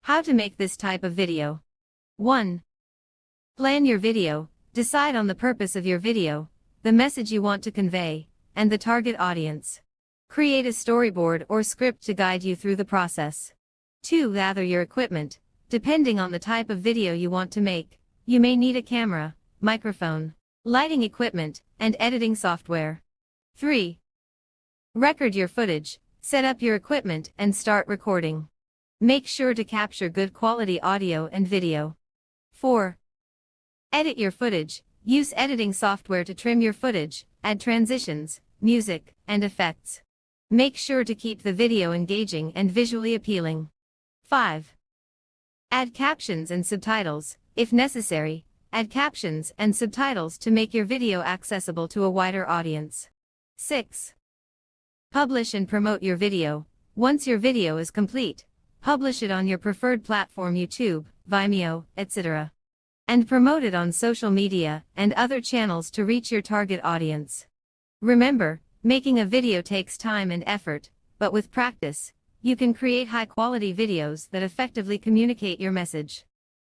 How to make this type of video. 1. Plan your video. Decide on the purpose of your video, the message you want to convey, and the target audience. Create a storyboard or script to guide you through the process. 2. Gather your equipment. Depending on the type of video you want to make, you may need a camera, microphone, lighting equipment, and editing software. 3. Record your footage. Set up your equipment and start recording. Make sure to capture good quality audio and video. 4. Edit your footage. Use editing software to trim your footage, add transitions, music, and effects. Make sure to keep the video engaging and visually appealing. 5. Add captions and subtitles. If necessary, add captions and subtitles to make your video accessible to a wider audience. 6. Publish and promote your video. Once your video is complete, publish it on your preferred platform, YouTube, Vimeo, etc. And promote it on social media and other channels to reach your target audience. Remember, making a video takes time and effort, but with practice, you can create high-quality videos that effectively communicate your message.